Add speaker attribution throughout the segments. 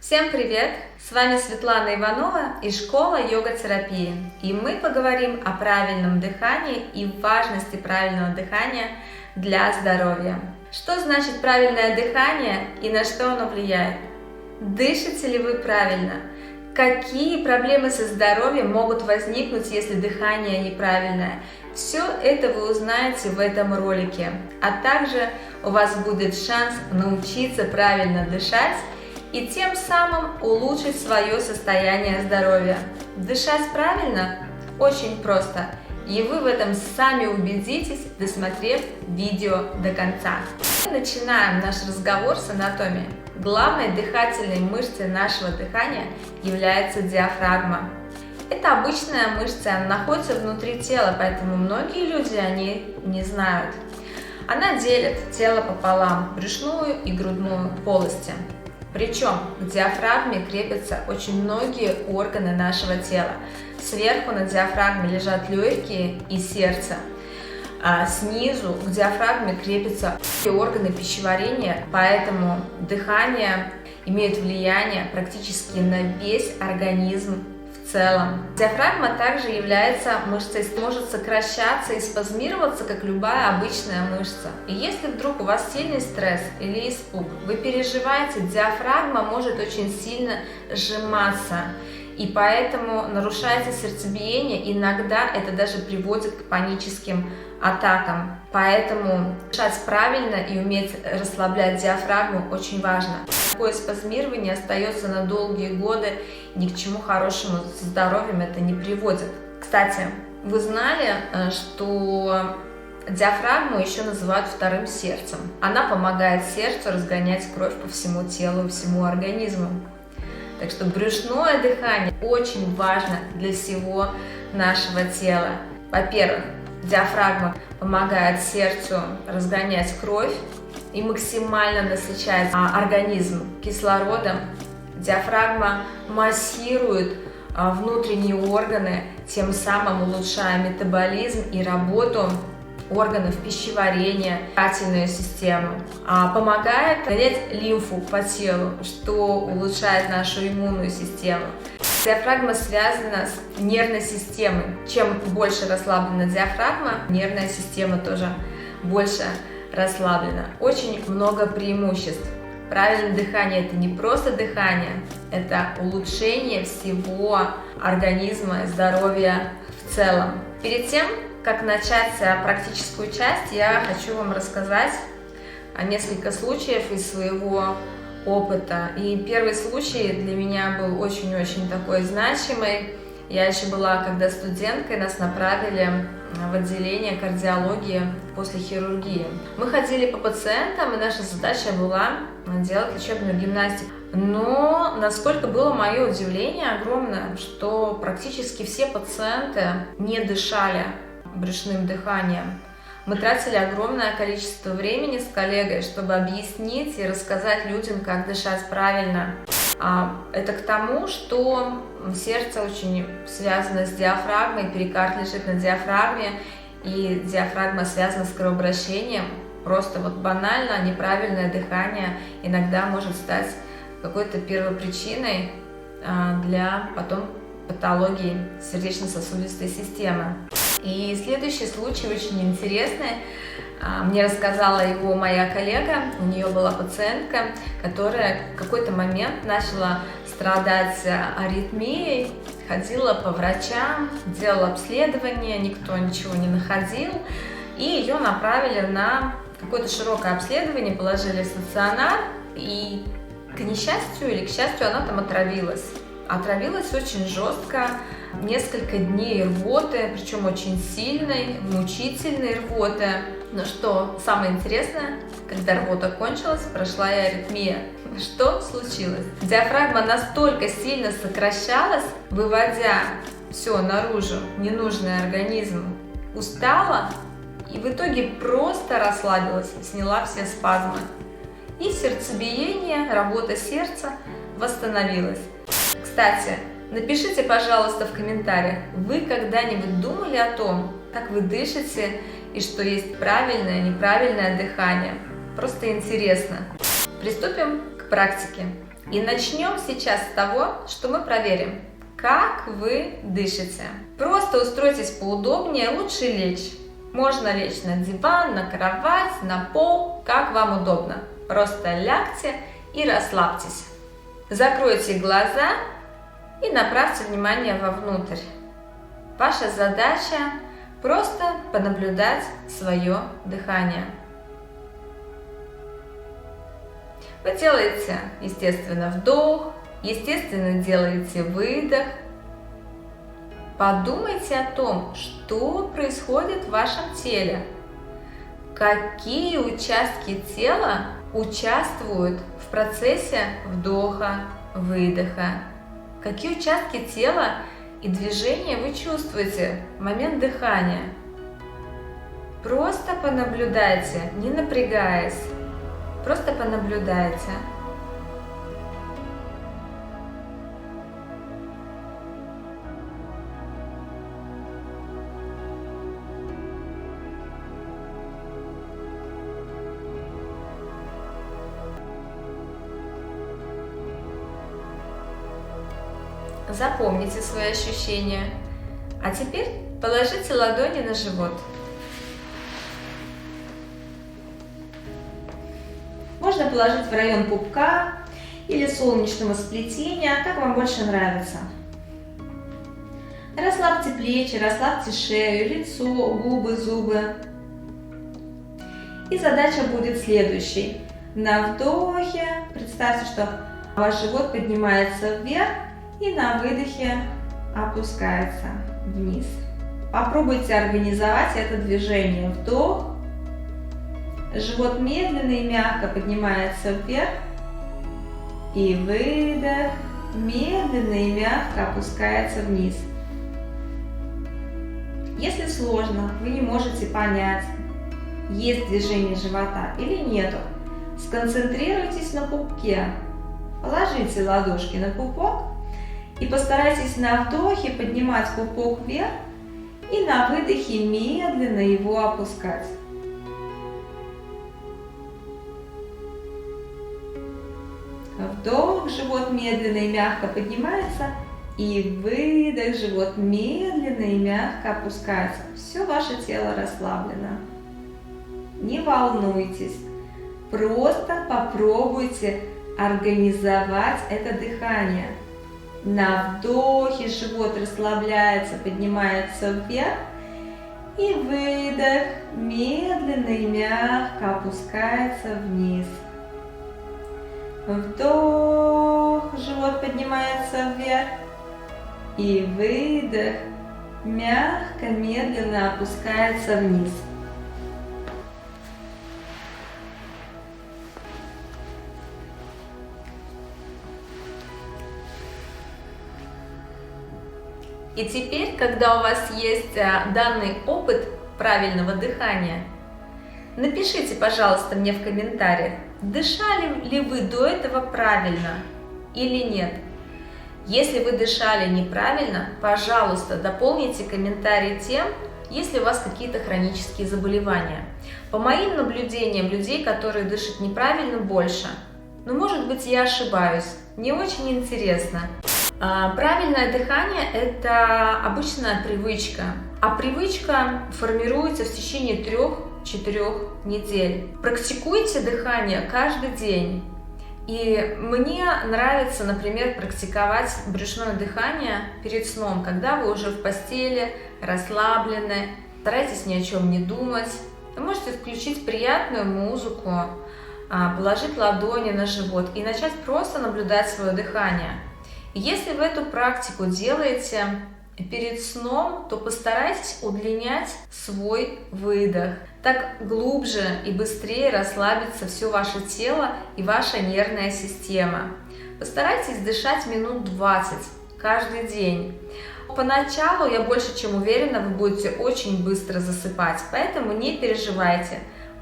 Speaker 1: Всем привет! С вами Светлана Иванова из школы йога-терапии. И мы поговорим о правильном дыхании и важности правильного дыхания для здоровья. Что значит правильное дыхание и на что оно влияет? Дышите ли вы правильно? Какие проблемы со здоровьем могут возникнуть, если дыхание неправильное? Все это вы узнаете в этом ролике. А также у вас будет шанс научиться правильно дышать и тем самым улучшить свое состояние здоровья. Дышать правильно очень просто, и вы в этом сами убедитесь, досмотрев видео до конца. Мы начинаем наш разговор с анатомии. Главной дыхательной мышцей нашего дыхания является диафрагма. Это обычная мышца, она находится внутри тела, поэтому многие люди о ней не знают. Она делит тело пополам, брюшную и грудную полости. Причем к диафрагме крепятся очень многие органы нашего тела. Сверху на диафрагме лежат легкие и сердце. А снизу к диафрагме крепятся органы пищеварения, поэтому дыхание имеет влияние практически на весь организм в целом. Диафрагма также является мышцей, может сокращаться и спазмироваться, как любая обычная мышца. И если вдруг у вас сильный стресс или испуг, вы переживаете, диафрагма может очень сильно сжиматься. И поэтому нарушается сердцебиение, иногда это даже приводит к паническим атакам. Поэтому дышать правильно и уметь расслаблять диафрагму очень важно. Такое спазмирование остается на долгие годы, ни к чему хорошему со здоровьем это не приводит. Кстати, вы знали, что диафрагму еще называют вторым сердцем? Она помогает сердцу разгонять кровь по всему телу и всему организму. Так что брюшное дыхание очень важно для всего нашего тела. Во-первых, диафрагма помогает сердцу разгонять кровь и максимально насыщать организм кислородом. Диафрагма массирует внутренние органы, тем самым улучшая метаболизм и работу органов пищеварения, дыхательную систему. Помогает гонять лимфу по телу, что улучшает нашу иммунную систему. Диафрагма связана с нервной системой. Чем больше расслаблена диафрагма, нервная система тоже больше расслаблена. Очень много преимуществ. Правильное дыхание – это не просто дыхание, это улучшение всего организма и здоровья в целом. Перед тем, как начать практическую часть, я хочу вам рассказать о нескольких случаев из своего опыта. И первый случай для меня был очень-очень такой значимый. Я еще была, когда студенткой, нас направили в отделение кардиологии после хирургии. Мы ходили по пациентам, и наша задача была делать лечебную гимнастику. Но насколько было мое удивление огромное, что практически все пациенты не дышали брюшным дыханием. Мы тратили огромное количество времени с коллегой, чтобы объяснить и рассказать людям, как дышать правильно. Это к тому, что сердце очень связано с диафрагмой, перикард лежит на диафрагме, и диафрагма связана с кровообращением. Просто вот банально неправильное дыхание иногда может стать какой-то первопричиной для потом патологии сердечно-сосудистой системы. И следующий случай очень интересный. Мне рассказала его моя коллега. У нее была пациентка, которая в какой-то момент начала страдать аритмией, ходила по врачам, делала обследование, никто ничего не находил. И ее направили на какое-то широкое обследование, положили в стационар. И к несчастью или к счастью, она там отравилась. Отравилась очень жестко, несколько дней рвоты, причем очень сильной, мучительной рвоты. Но что самое интересное, когда рвота кончилась, прошла и аритмия. Что случилось? Диафрагма настолько сильно сокращалась, выводя все наружу, ненужное организму, устала и в итоге просто расслабилась, сняла все спазмы. И сердцебиение, работа сердца восстановилась. Кстати, напишите, пожалуйста, в комментариях, вы когда-нибудь думали о том, как вы дышите и что есть правильное и неправильное дыхание? Просто интересно. Приступим к практике. И начнем сейчас с того, что мы проверим, как вы дышите. Просто устройтесь поудобнее, лучше лечь. Можно лечь на диван, на кровать, на пол, как вам удобно. Просто лягте и расслабьтесь. Закройте глаза и направьте внимание вовнутрь. Ваша задача просто понаблюдать свое дыхание. Вы делаете, естественно, вдох, естественно, делаете выдох. Подумайте о том, что происходит в вашем теле. Какие участки тела участвуют в процессе вдоха, выдоха? Какие участки тела и движения вы чувствуете в момент дыхания? Просто понаблюдайте, не напрягаясь. Просто понаблюдайте. Запомните свои ощущения. А теперь положите ладони на живот. Можно положить в район пупка или солнечного сплетения, как вам больше нравится. Расслабьте плечи, расслабьте шею, лицо, губы, зубы. И задача будет следующей. На вдохе представьте, что ваш живот поднимается вверх и на выдохе опускается вниз. Попробуйте организовать это движение. Вдох. Живот медленно и мягко поднимается вверх. И выдох. Медленно и мягко опускается вниз. Если сложно, вы не можете понять, есть движение живота или нету, сконцентрируйтесь на пупке. Положите ладошки на пупок и постарайтесь на вдохе поднимать пупок вверх и на выдохе медленно его опускать. Вдох, живот медленно и мягко поднимается, и выдох, живот медленно и мягко опускается. Все ваше тело расслаблено. Не волнуйтесь, просто попробуйте организовать это дыхание. На вдохе живот расслабляется, поднимается вверх, и выдох медленно и мягко опускается вниз. Вдох, живот поднимается вверх, и выдох мягко, медленно опускается вниз. И теперь, когда у вас есть данный опыт правильного дыхания, напишите, пожалуйста, мне в комментариях, дышали ли вы до этого правильно или нет. Если вы дышали неправильно, пожалуйста, дополните комментарий тем, если у вас какие-то хронические заболевания. По моим наблюдениям, людей, которые дышат неправильно, больше. Но может быть я ошибаюсь, мне очень интересно. Правильное дыхание – это обычная привычка, а привычка формируется в течение 3-4 недель. Практикуйте дыхание каждый день. И мне нравится, например, практиковать брюшное дыхание перед сном, когда вы уже в постели, расслаблены, старайтесь ни о чем не думать. Вы можете включить приятную музыку, положить ладони на живот и начать просто наблюдать свое дыхание. Если вы эту практику делаете перед сном, то постарайтесь удлинять свой выдох. Так глубже и быстрее расслабится все ваше тело и ваша нервная система. Постарайтесь дышать минут 20 каждый день. Поначалу, я больше чем уверена, вы будете очень быстро засыпать, поэтому не переживайте,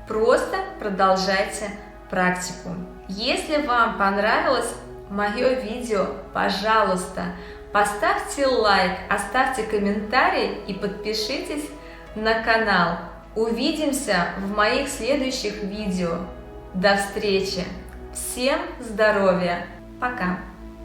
Speaker 1: просто продолжайте практику. Если вам понравилось мое видео, пожалуйста, поставьте лайк, оставьте комментарий и подпишитесь на канал. Увидимся в моих следующих видео. До встречи! Всем здоровья! Пока!